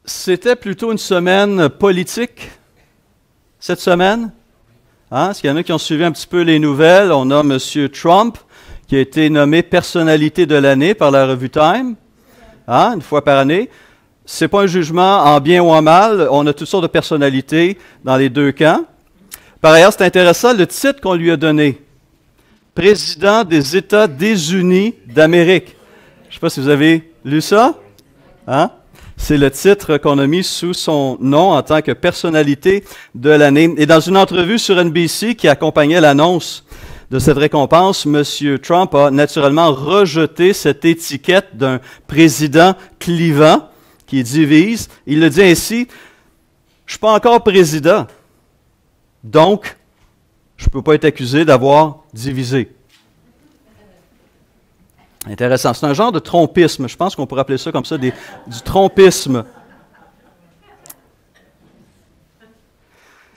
C'était plutôt une semaine politique, cette semaine. Hein? Est-ce qu'il y en a qui ont suivi un petit peu les nouvelles? On a M. Trump, qui a été nommé personnalité de l'année par la revue Time, hein? Une fois par année. Ce n'est pas un jugement en bien ou en mal. On a toutes sortes de personnalités dans les deux camps. Par ailleurs, c'est intéressant le titre qu'on lui a donné. Président des États-Unis d'Amérique. Je ne sais pas si vous avez lu ça. Hein? C'est le titre qu'on a mis sous son nom en tant que personnalité de l'année. Et dans une entrevue sur NBC qui accompagnait l'annonce de cette récompense, M. Trump a naturellement rejeté cette étiquette d'un président clivant qui divise. Il le dit ainsi, « Je ne suis pas encore président, donc je ne peux pas être accusé d'avoir divisé. » Intéressant. C'est un genre de trompisme. Je pense qu'on pourrait appeler ça comme ça du trompisme.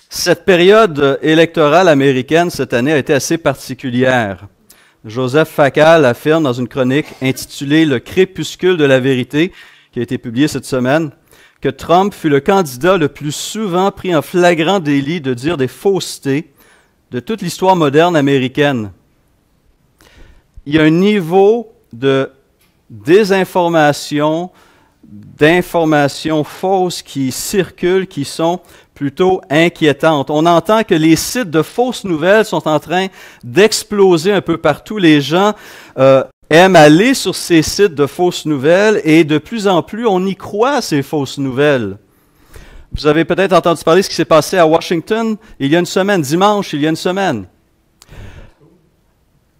Cette période électorale américaine cette année a été assez particulière. Joseph Facal affirme dans une chronique intitulée « Le crépuscule de la vérité » qui a été publiée cette semaine, que Trump fut le candidat le plus souvent pris en flagrant délit de dire des faussetés de toute l'histoire moderne américaine. Il y a un niveau de désinformation, d'informations fausses qui circulent, qui sont plutôt inquiétantes. On entend que les sites de fausses nouvelles sont en train d'exploser un peu partout. Les gens aiment aller sur ces sites de fausses nouvelles et de plus en plus, on y croit à ces fausses nouvelles. Vous avez peut-être entendu parler de ce qui s'est passé à Washington il y a une semaine, dimanche, il y a une semaine.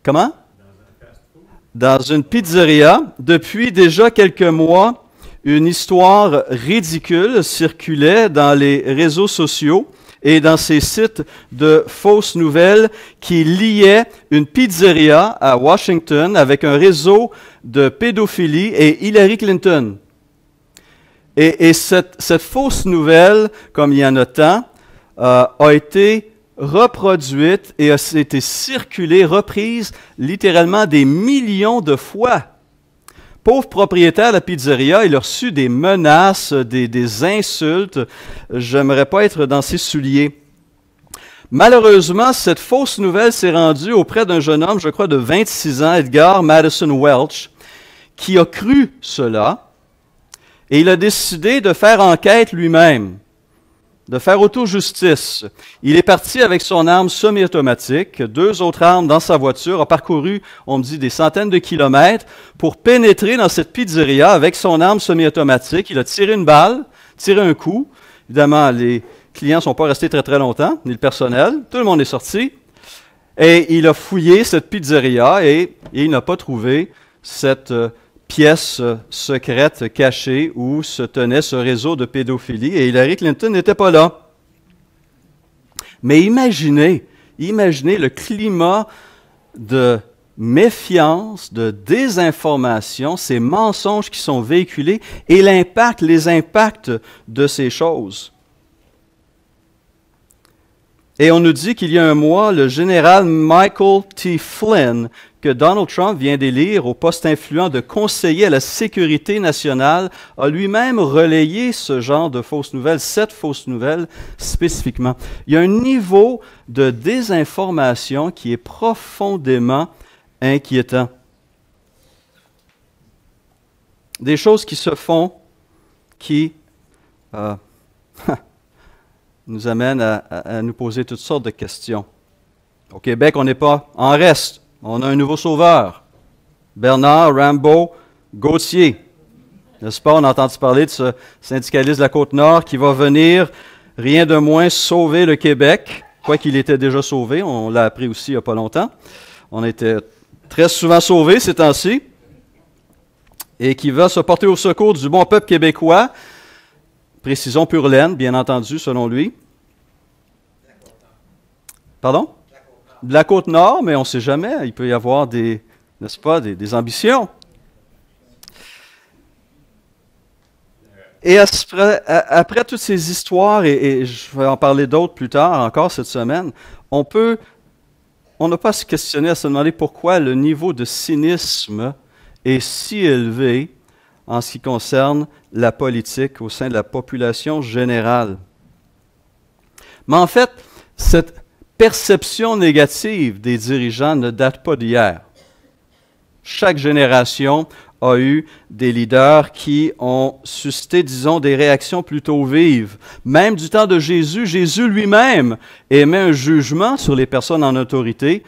Comment? Dans une pizzeria. Depuis déjà quelques mois, une histoire ridicule circulait dans les réseaux sociaux et dans ces sites de fausses nouvelles qui liaient une pizzeria à Washington avec un réseau de pédophilie et Hillary Clinton. Et cette fausse nouvelle, comme il y en a tant, a été reproduite et a été circulée, reprise littéralement des millions de fois. Pauvre propriétaire de la pizzeria, il a reçu des menaces, des insultes. J'aimerais pas être dans ses souliers. Malheureusement, cette fausse nouvelle s'est rendue auprès d'un jeune homme, je crois de 26 ans, Edgar Madison Welch, qui a cru cela et il a décidé de faire enquête lui-même, de faire auto-justice. Il est parti avec son arme semi-automatique, 2 autres armes dans sa voiture, a parcouru, on me dit, des centaines de kilomètres pour pénétrer dans cette pizzeria avec son arme semi-automatique. Il a tiré une balle, tiré un coup. Évidemment, les clients ne sont pas restés très très longtemps, ni le personnel. Tout le monde est sorti. Et il a fouillé cette pizzeria et il n'a pas trouvé cette pièce secrète cachée où se tenait ce réseau de pédophilie et Hillary Clinton n'était pas là. Mais imaginez le climat de méfiance, de désinformation, ces mensonges qui sont véhiculés et les impacts de ces choses. Et on nous dit qu'il y a un mois, le général Michael T. Flynn, que Donald Trump vient d'élire au poste influent de conseiller à la sécurité nationale, a lui-même relayé ce genre de fausses nouvelles, 7 fausses nouvelles spécifiquement. Il y a un niveau de désinformation qui est profondément inquiétant. Des choses qui se font qui nous amènent à nous poser toutes sortes de questions. Au Québec, on n'est pas en reste. On a un nouveau sauveur, Bernard Rambo Gauthier. N'est-ce pas? On a entendu parler de ce syndicaliste de la Côte-Nord qui va venir, rien de moins, sauver le Québec, quoiqu'il était déjà sauvé. On l'a appris aussi il n'y a pas longtemps. On était très souvent sauvés ces temps-ci. Et qui va se porter au secours du bon peuple québécois. Précisons pure laine, bien entendu, selon lui. Pardon? De la Côte-Nord, mais on ne sait jamais. Il peut y avoir n'est-ce pas, des ambitions. Et après toutes ces histoires, et je vais en parler d'autres plus tard encore cette semaine, on n'a pas à se questionner, à se demander pourquoi le niveau de cynisme est si élevé en ce qui concerne la politique au sein de la population générale. Mais en fait, cette perception négative des dirigeants ne date pas d'hier. Chaque génération a eu des leaders qui ont suscité, disons, des réactions plutôt vives. Même du temps de Jésus, Jésus lui-même émet un jugement sur les personnes en autorité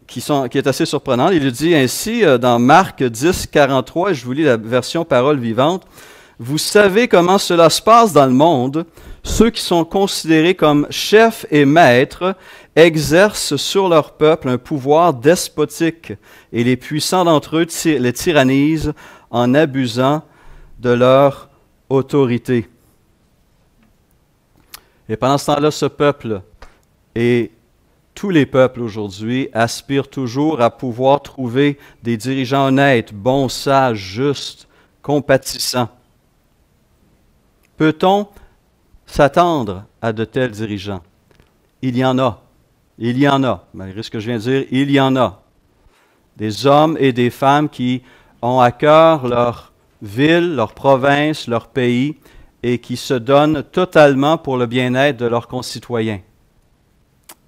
qui est assez surprenant. Il dit ainsi dans Marc 10, 43, et je vous lis la version Parole vivante, « Vous savez comment cela se passe dans le monde. Ceux qui sont considérés comme chefs et maîtres exercent sur leur peuple un pouvoir despotique, et les puissants d'entre eux les tyrannisent en abusant de leur autorité. » Et pendant ce temps-là, ce peuple et tous les peuples aujourd'hui aspirent toujours à pouvoir trouver des dirigeants honnêtes, bons, sages, justes, compatissants. Peut-on s'attendre à de tels dirigeants? Il y en a. Il y en a. Malgré ce que je viens de dire, il y en a. Des hommes et des femmes qui ont à cœur leur ville, leur province, leur pays et qui se donnent totalement pour le bien-être de leurs concitoyens.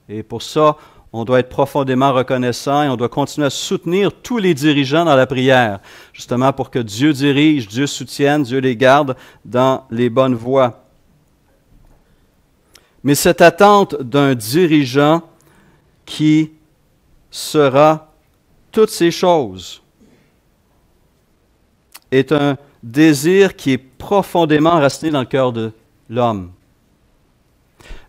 Et pour ça, on doit être profondément reconnaissant et on doit continuer à soutenir tous les dirigeants dans la prière, justement pour que Dieu dirige, Dieu soutienne, Dieu les garde dans les bonnes voies. Mais cette attente d'un dirigeant qui sera toutes ces choses est un désir qui est profondément enraciné dans le cœur de l'homme.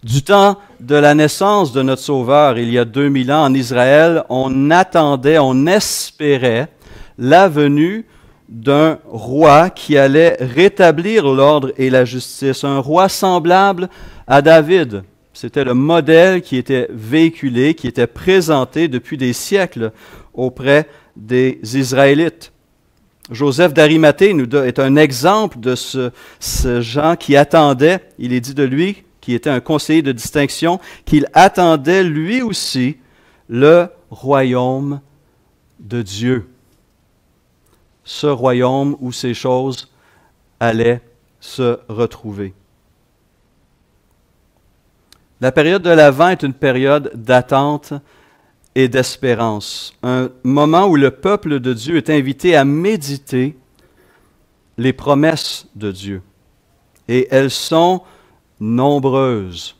Du temps de la naissance de notre Sauveur, il y a 2000 ans en Israël, on attendait, on espérait la venue d'un roi qui allait rétablir l'ordre et la justice, un roi semblable à David. C'était le modèle qui était véhiculé, qui était présenté depuis des siècles auprès des Israélites. Joseph d'Arimathée est un exemple de ce Jean qui attendait, il est dit de lui, qui était un conseiller de distinction, qu'il attendait lui aussi le royaume de Dieu. Ce royaume où ces choses allaient se retrouver. La période de l'Avent est une période d'attente et d'espérance, un moment où le peuple de Dieu est invité à méditer les promesses de Dieu. Et elles sont nombreuses.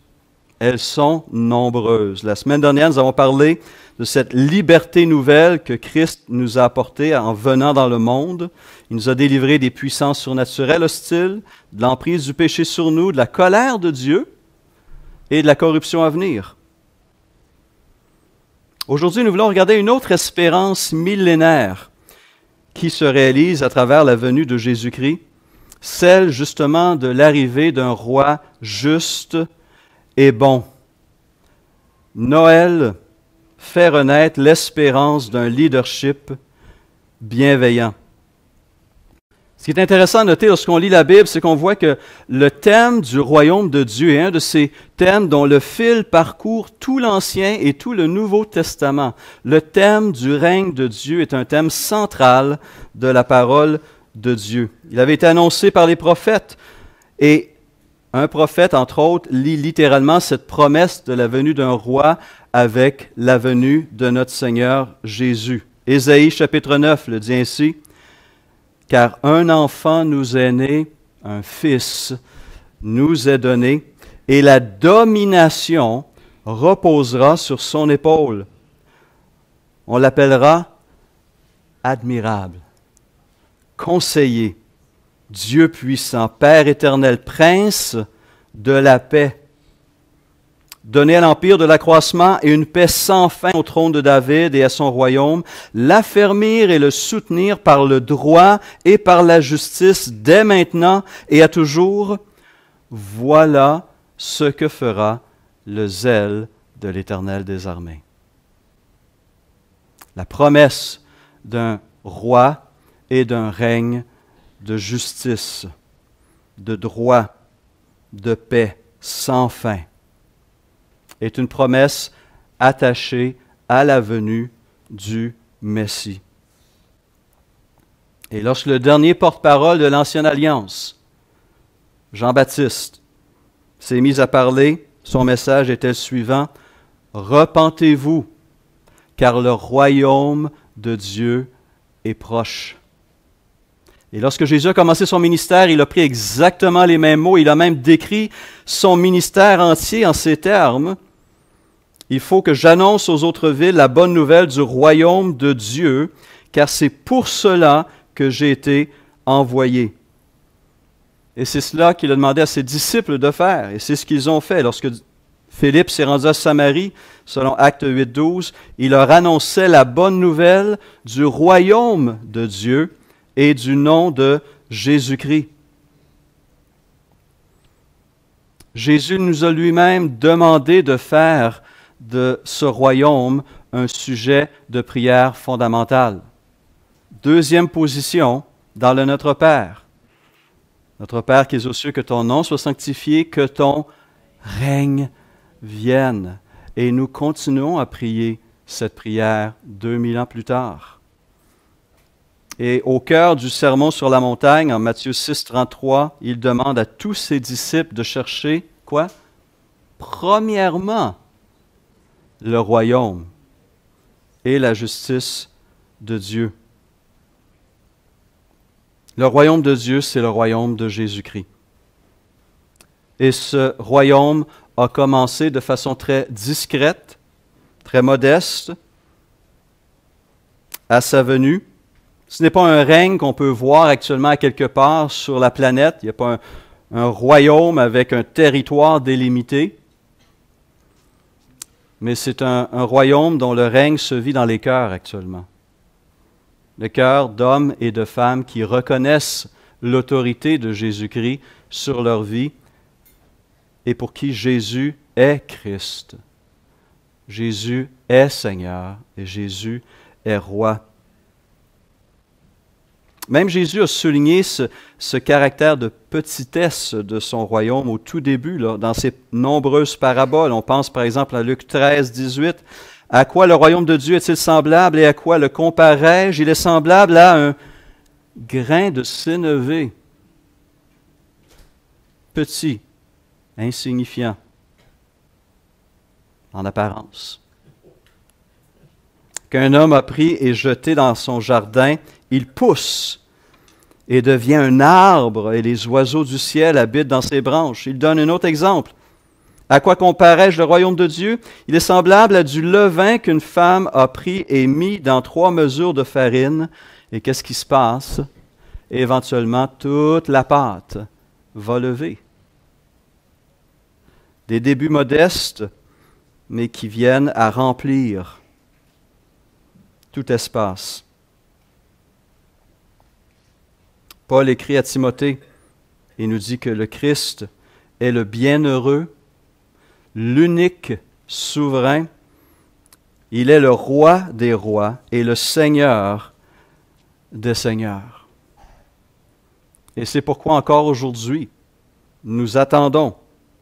Elles sont nombreuses. La semaine dernière, nous avons parlé de cette liberté nouvelle que Christ nous a apportée en venant dans le monde. Il nous a délivrés des puissances surnaturelles hostiles, de l'emprise du péché sur nous, de la colère de Dieu et de la corruption à venir. Aujourd'hui, nous voulons regarder une autre espérance millénaire qui se réalise à travers la venue de Jésus-Christ, celle justement de l'arrivée d'un roi juste et bon. Noël fait renaître l'espérance d'un leadership bienveillant. Ce qui est intéressant à noter lorsqu'on lit la Bible, c'est qu'on voit que le thème du royaume de Dieu est un de ces thèmes dont le fil parcourt tout l'Ancien et tout le Nouveau Testament. Le thème du règne de Dieu est un thème central de la parole de Dieu. Il avait été annoncé par les prophètes et un prophète, entre autres, lit littéralement cette promesse de la venue d'un roi avec la venue de notre Seigneur Jésus. Ésaïe chapitre 9 le dit ainsi, « Car un enfant nous est né, un fils nous est donné, et la domination reposera sur son épaule. On l'appellera admirable, conseiller, Dieu puissant, Père éternel, prince de la paix. Donner à l'empire de l'accroissement et une paix sans fin au trône de David et à son royaume, l'affermir et le soutenir par le droit et par la justice dès maintenant et à toujours. Voilà ce que fera le zèle de l'Éternel des armées. » La promesse d'un roi et d'un règne de justice, de droit, de paix sans fin est une promesse attachée à la venue du Messie. Et lorsque le dernier porte-parole de l'Ancienne Alliance, Jean-Baptiste, s'est mis à parler, son message était le suivant: « Repentez-vous, car le royaume de Dieu est proche. » Et lorsque Jésus a commencé son ministère, il a pris exactement les mêmes mots. Il a même décrit son ministère entier en ces termes: « Il faut que j'annonce aux autres villes la bonne nouvelle du royaume de Dieu, car c'est pour cela que j'ai été envoyé. » Et c'est cela qu'il a demandé à ses disciples de faire. Et c'est ce qu'ils ont fait. Lorsque Philippe s'est rendu à Samarie, selon Actes 8:12, il leur annonçait la bonne nouvelle du royaume de Dieu et du nom de Jésus-Christ. Jésus nous a lui-même demandé de faire de ce royaume un sujet de prière fondamentale. Deuxième position dans le Notre Père. Notre Père qui es aux cieux, que ton nom soit sanctifié, que ton règne vienne. Et nous continuons à prier cette prière 2000 ans plus tard. Et au cœur du Sermon sur la montagne, en Matthieu 6, 33, il demande à tous ses disciples de chercher, quoi? Premièrement, le royaume et la justice de Dieu. Le royaume de Dieu, c'est le royaume de Jésus-Christ. Et ce royaume a commencé de façon très discrète, très modeste, à sa venue. Ce n'est pas un règne qu'on peut voir actuellement à quelque part sur la planète. Il n'y a pas un royaume avec un territoire délimité. Mais c'est un royaume dont le règne se vit dans les cœurs actuellement. Le cœur d'hommes et de femmes qui reconnaissent l'autorité de Jésus-Christ sur leur vie et pour qui Jésus est Christ. Jésus est Seigneur et Jésus est Roi. Même Jésus a souligné ce caractère de petitesse de son royaume au tout début, là, dans ses nombreuses paraboles. On pense par exemple à Luc 13, 18. « À quoi le royaume de Dieu est-il semblable et à quoi le comparais-je? Il est semblable à un grain de sénévé, petit, insignifiant, en apparence, qu'un homme a pris et jeté dans son jardin. Il pousse et devient un arbre, et les oiseaux du ciel habitent dans ses branches. » Il donne un autre exemple. « À quoi comparais-je le royaume de Dieu? Il est semblable à du levain qu'une femme a pris et mis dans 3 mesures de farine. » Et qu'est-ce qui se passe? Éventuellement, toute la pâte va lever. Des débuts modestes, mais qui viennent à remplir tout espace. Paul écrit à Timothée et nous dit que le Christ est le bienheureux, l'unique souverain. Il est le roi des rois et le Seigneur des seigneurs. Et c'est pourquoi encore aujourd'hui, nous attendons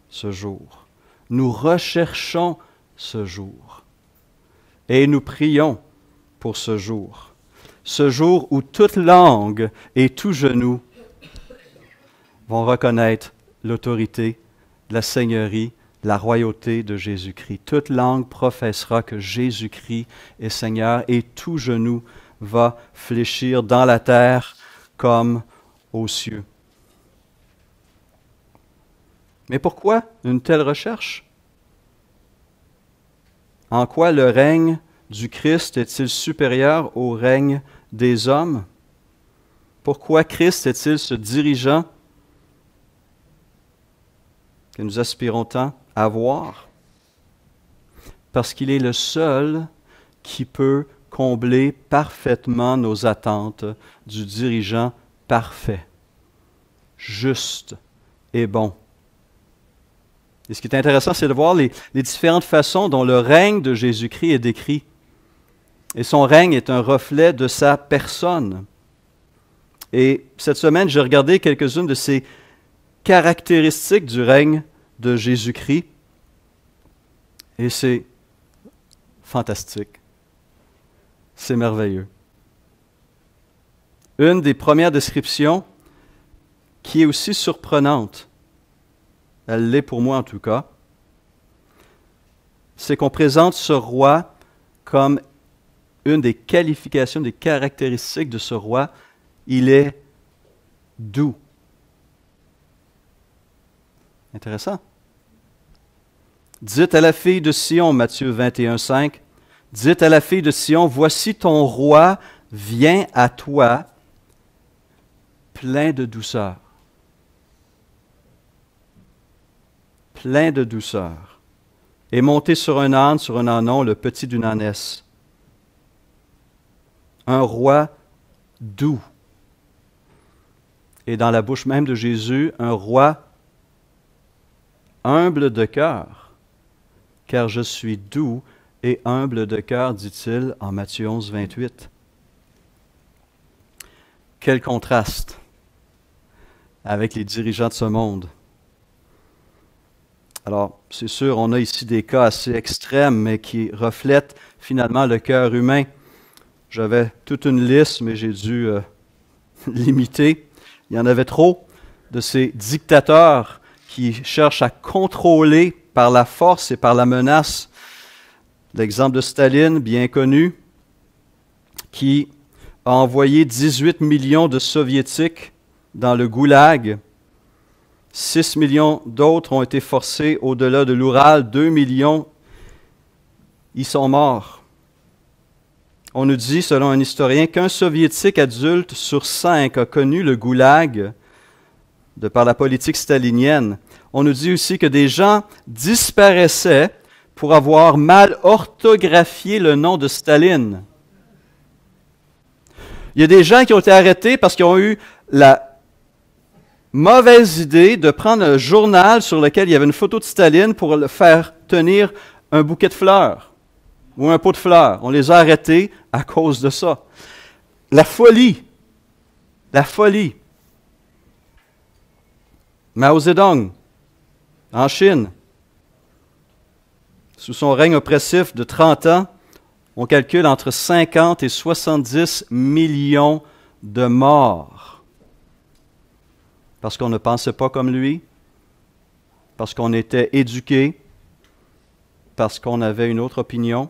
ce jour. Nous recherchons ce jour. Et nous prions pour ce jour. Ce jour où toute langue et tout genou vont reconnaître l'autorité, la seigneurie, la royauté de Jésus-Christ. Toute langue professera que Jésus-Christ est Seigneur et tout genou va fléchir dans la terre comme aux cieux. Mais pourquoi une telle recherche? En quoi le règne du Christ est-il supérieur au règne des hommes? Pourquoi Christ est-il ce dirigeant que nous aspirons tant à voir? Parce qu'il est le seul qui peut combler parfaitement nos attentes du dirigeant parfait, juste et bon. Et ce qui est intéressant, c'est de voir les différentes façons dont le règne de Jésus-Christ est décrit. Et son règne est un reflet de sa personne. Et cette semaine, j'ai regardé quelques-unes de ces caractéristiques du règne de Jésus-Christ. Et c'est fantastique. C'est merveilleux. Une des premières descriptions qui est aussi surprenante, elle l'est pour moi en tout cas, c'est qu'on présente ce roi comme une des qualifications, des caractéristiques de ce roi, il est doux. Intéressant. Dites à la fille de Sion, Matthieu 21, 5, dites à la fille de Sion, voici ton roi vient à toi, plein de douceur. Plein de douceur. Et monté sur un ânon, le petit d'une ânesse. Un roi doux. Et dans la bouche même de Jésus, un roi humble de cœur, car je suis doux et humble de cœur, dit-il en Matthieu 11, 28. Quel contraste avec les dirigeants de ce monde. Alors, c'est sûr, on a ici des cas assez extrêmes, mais qui reflètent finalement le cœur humain. J'avais toute une liste, mais j'ai dû limiter. Il y en avait trop de ces dictateurs qui cherchent à contrôler par la force et par la menace. L'exemple de Staline, bien connu, qui a envoyé 18 millions de Soviétiques dans le goulag. 6 millions d'autres ont été forcés au-delà de l'Oural. 2 millions y sont morts. On nous dit, selon un historien, qu'un Soviétique adulte sur 5 a connu le goulag de par la politique stalinienne. On nous dit aussi que des gens disparaissaient pour avoir mal orthographié le nom de Staline. Il y a des gens qui ont été arrêtés parce qu'ils ont eu la mauvaise idée de prendre un journal sur lequel il y avait une photo de Staline pour le faire tenir un bouquet de fleurs ou un pot de fleurs. On les a arrêtés à cause de ça. La folie. La folie. Mao Zedong, en Chine, sous son règne oppressif de 30 ans, on calcule entre 50 et 70 millions de morts. Parce qu'on ne pensait pas comme lui, parce qu'on était éduqué, parce qu'on avait une autre opinion,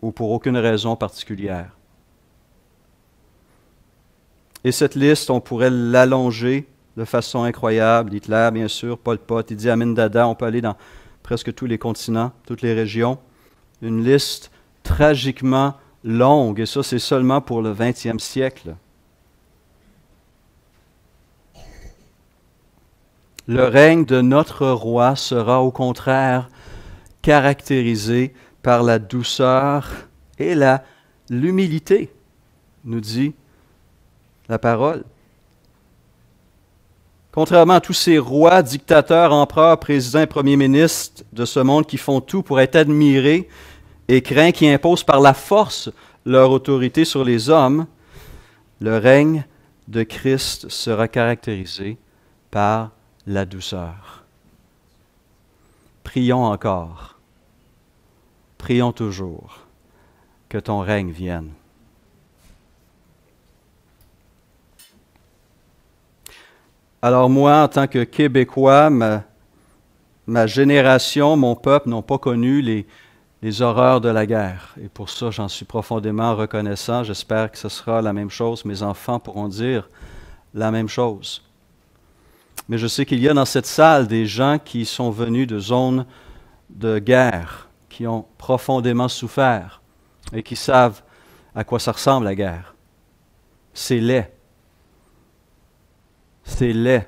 ou pour aucune raison particulière. Et cette liste, on pourrait l'allonger de façon incroyable. Hitler, bien sûr, Pol Pot, Idi Amin Dada, on peut aller dans presque tous les continents, toutes les régions. Une liste tragiquement longue, et ça, c'est seulement pour le 20e siècle. Le règne de notre roi sera au contraire caractérisé par la douceur et l'humilité, nous dit la parole. Contrairement à tous ces rois, dictateurs, empereurs, présidents et premiers ministres de ce monde qui font tout pour être admirés et craints, qui imposent par la force leur autorité sur les hommes, le règne de Christ sera caractérisé par la douceur. Prions encore, prions toujours que ton règne vienne. Alors moi, en tant que Québécois, ma génération, mon peuple n'ont pas connu les horreurs de la guerre. Et pour ça, j'en suis profondément reconnaissant. J'espère que ce sera la même chose. Mes enfants pourront dire la même chose. Mais je sais qu'il y a dans cette salle des gens qui sont venus de zones de guerre, qui ont profondément souffert et qui savent à quoi ça ressemble la guerre. C'est laid. C'est laid.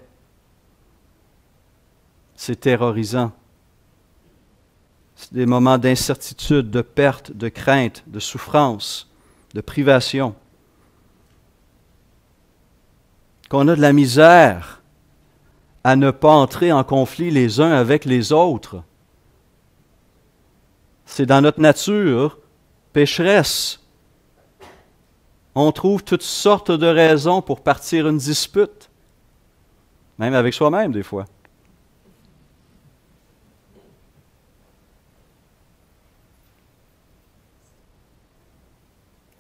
C'est terrorisant. C'est des moments d'incertitude, de perte, de crainte, de souffrance, de privation. Qu'on a de la misère à ne pas entrer en conflit les uns avec les autres. C'est dans notre nature pécheresse. On trouve toutes sortes de raisons pour partir une dispute, même avec soi-même des fois.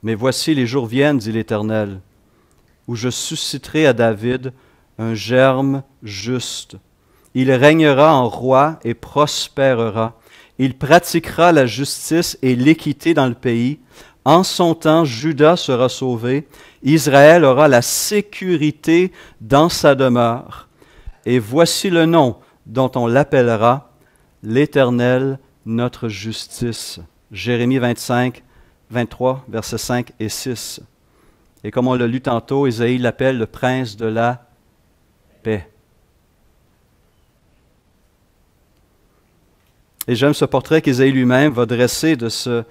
Mais voici les jours viennent, dit l'Éternel, où je susciterai à David un germe juste. Il régnera en roi et prospérera. Il pratiquera la justice et l'équité dans le pays. En son temps, Juda sera sauvé. Israël aura la sécurité dans sa demeure. Et voici le nom dont on l'appellera, l'Éternel, notre justice. Jérémie 25, 23, versets 5 et 6. Et comme on l'a lu tantôt, Isaïe l'appelle le prince de la paix. Et j'aime ce portrait qu'Isaïe lui-même va dresser de ce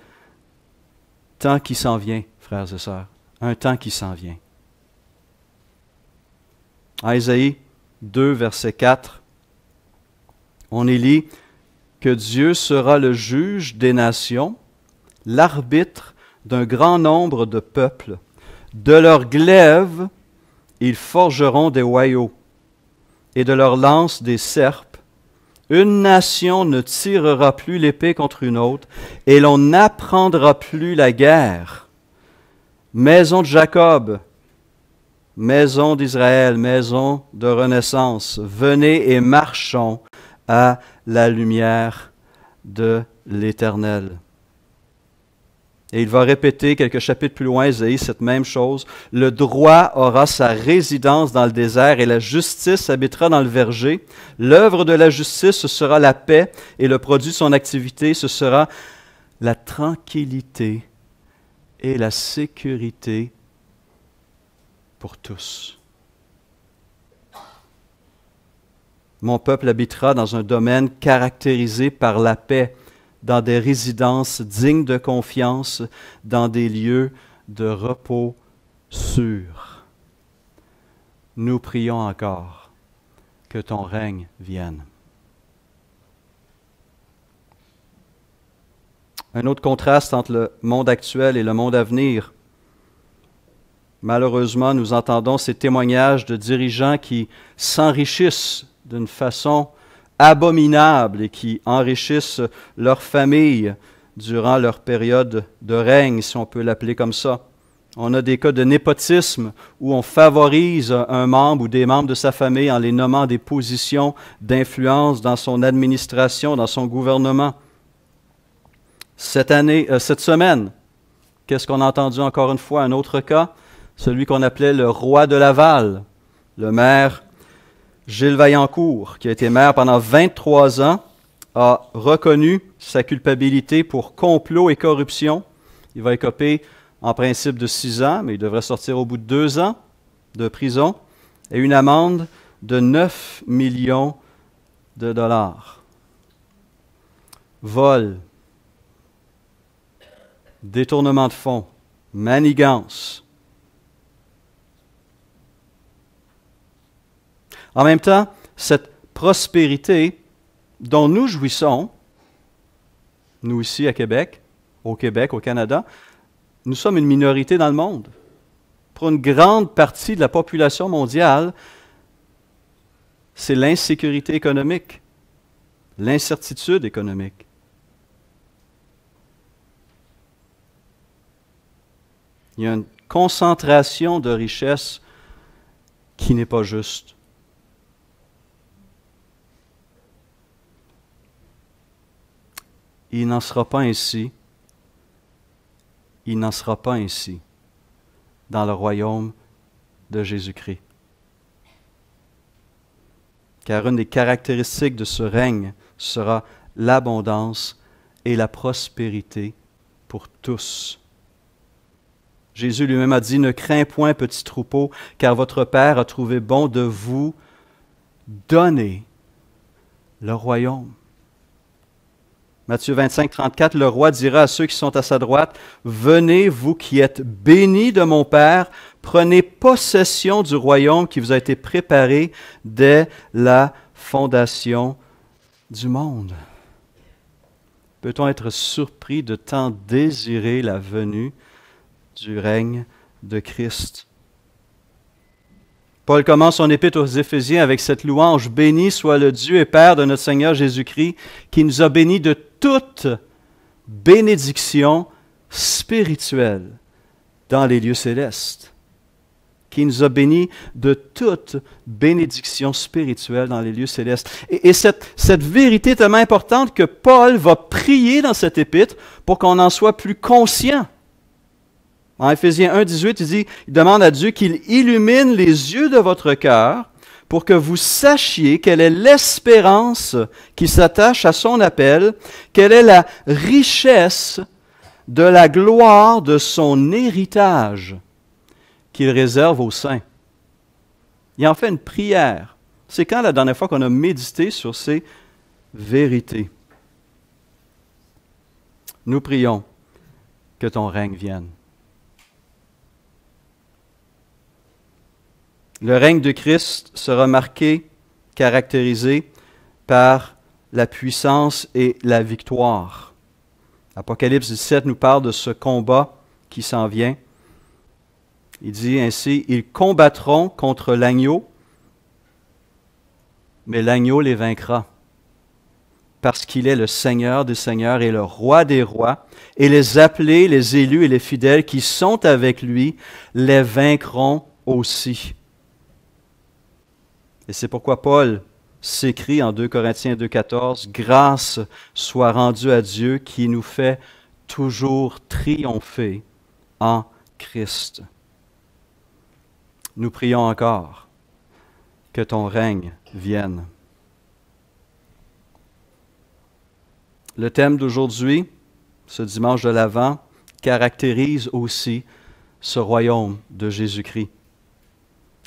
temps qui s'en vient, frères et sœurs. Un temps qui s'en vient. En Isaïe 2, verset 4, on y lit que Dieu sera le juge des nations, l'arbitre d'un grand nombre de peuples. De leurs glaives, ils forgeront des hoyaux, et de leurs lances des serpes. Une nation ne tirera plus l'épée contre une autre, et l'on n'apprendra plus la guerre. Maison de Jacob, maison d'Israël, maison de renaissance, venez et marchons à la lumière de l'Éternel. Et il va répéter quelques chapitres plus loin, Isaïe, cette même chose. Le droit aura sa résidence dans le désert et la justice habitera dans le verger. L'œuvre de la justice, ce sera la paix, et le produit de son activité, ce sera la tranquillité et la sécurité pour tous. Mon peuple habitera dans un domaine caractérisé par la paix, dans des résidences dignes de confiance, dans des lieux de repos sûrs. Nous prions encore que ton règne vienne. Un autre contraste entre le monde actuel et le monde à venir. Malheureusement, nous entendons ces témoignages de dirigeants qui s'enrichissent d'une façon abominables et qui enrichissent leur famille durant leur période de règne, si on peut l'appeler comme ça. On a des cas de népotisme où on favorise un membre ou des membres de sa famille en les nommant des positions d'influence dans son administration, dans son gouvernement. Cette semaine, qu'est-ce qu'on a entendu encore une fois? Un autre cas, celui qu'on appelait le roi de Laval, le maire Gilles Vaillancourt, qui a été maire pendant 23 ans, a reconnu sa culpabilité pour complot et corruption. Il va écoper en principe de 6 ans, mais il devrait sortir au bout de 2 ans de prison et une amende de 9 millions de dollars. Vol, détournement de fonds, manigance. En même temps, cette prospérité dont nous jouissons, nous ici à Québec, au Canada, nous sommes une minorité dans le monde. Pour une grande partie de la population mondiale, c'est l'insécurité économique, l'incertitude économique. Il y a une concentration de richesses qui n'est pas juste. Il n'en sera pas ainsi. Il n'en sera pas ainsi dans le royaume de Jésus-Christ. Car une des caractéristiques de ce règne sera l'abondance et la prospérité pour tous. Jésus lui-même a dit, « Ne crains point, petit troupeau, car votre Père a trouvé bon de vous donner le royaume. » Matthieu 25, 34, le roi dira à ceux qui sont à sa droite, « Venez, vous qui êtes bénis de mon Père, prenez possession du royaume qui vous a été préparé dès la fondation du monde. » Peut-on être surpris de tant désirer la venue du règne de Christ? Paul commence son épître aux Éphésiens avec cette louange. « Béni soit le Dieu et Père de notre Seigneur Jésus-Christ, qui nous a bénis de toute bénédiction spirituelle dans les lieux célestes, qui nous a bénis de toute bénédiction spirituelle dans les lieux célestes. Et cette vérité est tellement importante que Paul va prier dans cet épître pour qu'on en soit plus conscient. En Éphésiens 1,18, il demande à Dieu qu'il illumine les yeux de votre cœur pour que vous sachiez quelle est l'espérance qui s'attache à son appel, quelle est la richesse de la gloire de son héritage qu'il réserve aux saints. Il en fait une prière. C'est quand la dernière fois qu'on a médité sur ces vérités? Nous prions que ton règne vienne. Le règne de Christ sera marqué, caractérisé par la puissance et la victoire. Apocalypse 17 nous parle de ce combat qui s'en vient. Il dit ainsi, « Ils combattront contre l'agneau, mais l'agneau les vaincra, parce qu'il est le Seigneur des seigneurs et le Roi des rois, et les appelés, les élus et les fidèles qui sont avec lui les vaincront aussi. » Et c'est pourquoi Paul s'écrit en 2 Corinthiens 2,14, « Grâce soit rendue à Dieu qui nous fait toujours triompher en Christ. » Nous prions encore que ton règne vienne. Le thème d'aujourd'hui, ce dimanche de l'Avent, caractérise aussi ce royaume de Jésus-Christ.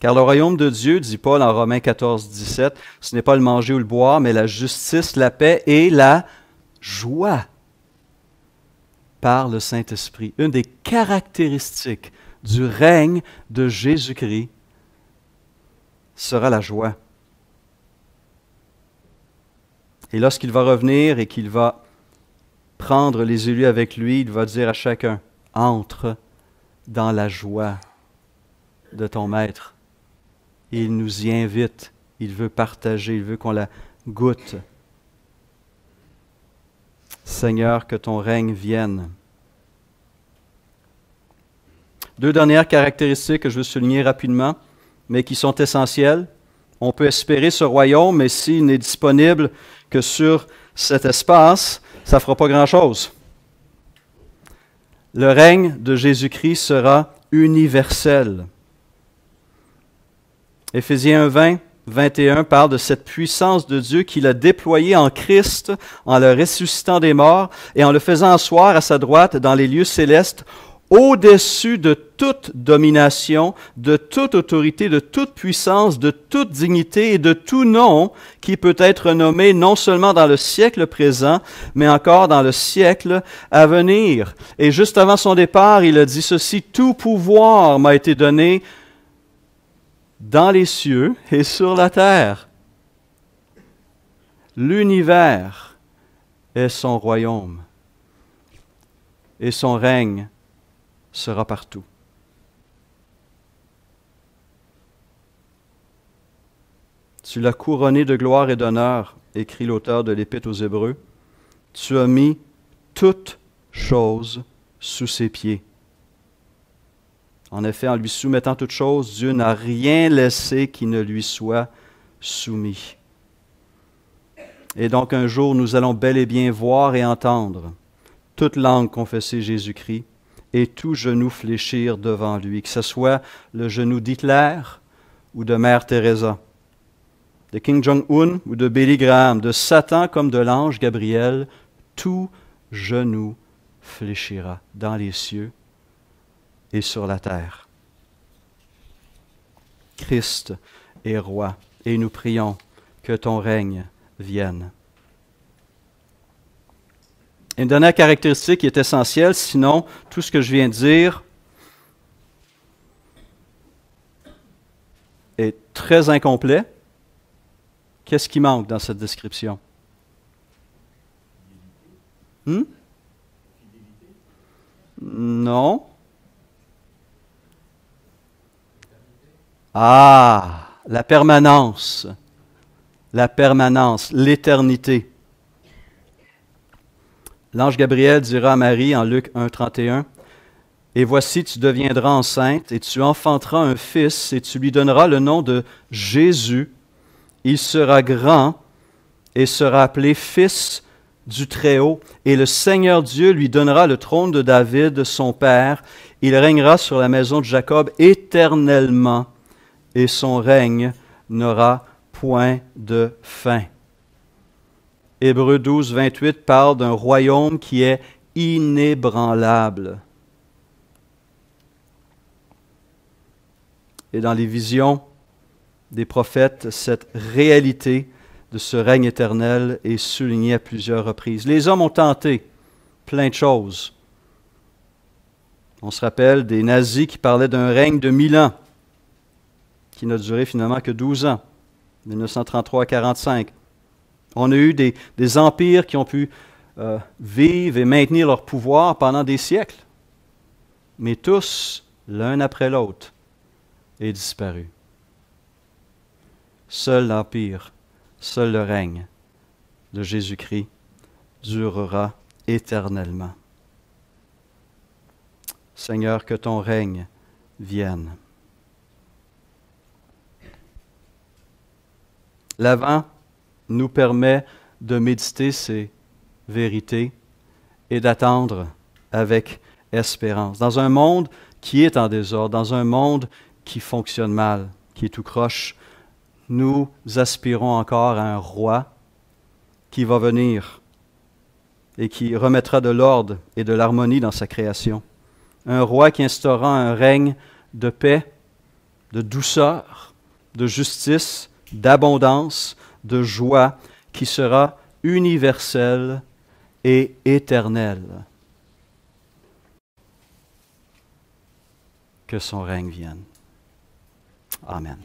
Car le royaume de Dieu, dit Paul en Romains 14, 17, ce n'est pas le manger ou le boire, mais la justice, la paix et la joie par le Saint-Esprit. Une des caractéristiques du règne de Jésus-Christ sera la joie. Et lorsqu'il va revenir et qu'il va prendre les élus avec lui, il va dire à chacun, « Entre dans la joie de ton Maître. » Il nous y invite, il veut partager, il veut qu'on la goûte. Seigneur, que ton règne vienne. Deux dernières caractéristiques que je veux souligner rapidement, mais qui sont essentielles. On peut espérer ce royaume, mais s'il n'est disponible que sur cet espace, ça ne fera pas grand-chose. Le règne de Jésus-Christ sera universel. Éphésiens 1, 21 parle de cette puissance de Dieu qu'il a déployée en Christ, en le ressuscitant des morts et en le faisant asseoir à sa droite dans les lieux célestes, au-dessus de toute domination, de toute autorité, de toute puissance, de toute dignité et de tout nom qui peut être nommé non seulement dans le siècle présent, mais encore dans le siècle à venir. Et juste avant son départ, il a dit ceci, « Tout pouvoir m'a été donné dans les cieux et sur la terre. » L'univers est son royaume et son règne sera partout. Tu l'as couronné de gloire et d'honneur, écrit l'auteur de l'Épître aux Hébreux. Tu as mis toutes choses sous ses pieds. En effet, en lui soumettant toutes choses, Dieu n'a rien laissé qui ne lui soit soumis. Et donc un jour, nous allons bel et bien voir et entendre toute langue confesser Jésus-Christ et tout genou fléchir devant lui, que ce soit le genou d'Hitler ou de Mère Teresa, de Kim Jong-un ou de Billy Graham, de Satan comme de l'ange Gabriel, tout genou fléchira dans les cieux et sur la terre. Christ est roi et nous prions que ton règne vienne. Une dernière caractéristique qui est essentielle, sinon tout ce que je viens de dire est très incomplet. Qu'est-ce qui manque dans cette description? Non. Ah, la permanence, l'éternité. L'ange Gabriel dira à Marie en Luc 1, 31, Et voici, tu deviendras enceinte, et tu enfanteras un fils, et tu lui donneras le nom de Jésus. Il sera grand et sera appelé Fils du Très-Haut. Et le Seigneur Dieu lui donnera le trône de David, son père. Il régnera sur la maison de Jacob éternellement, et son règne n'aura point de fin. Hébreux 12, 28 parle d'un royaume qui est inébranlable. Et dans les visions des prophètes, cette réalité de ce règne éternel est soulignée à plusieurs reprises. Les hommes ont tenté plein de choses. On se rappelle des nazis qui parlaient d'un règne de 1000 ans, qui n'a duré finalement que 12 ans, 1933 à 1945. On a eu des empires qui ont pu vivre et maintenir leur pouvoir pendant des siècles, mais tous, l'un après l'autre, est disparu. Seul l'empire, seul le règne de Jésus-Christ durera éternellement. Seigneur, que ton règne vienne. L'Avent nous permet de méditer ces vérités et d'attendre avec espérance. Dans un monde qui est en désordre, dans un monde qui fonctionne mal, qui est tout croche, nous aspirons encore à un roi qui va venir et qui remettra de l'ordre et de l'harmonie dans sa création. Un roi qui instaurera un règne de paix, de douceur, de justice, d'abondance, de joie, qui sera universel et éternel. Que son règne vienne. Amen.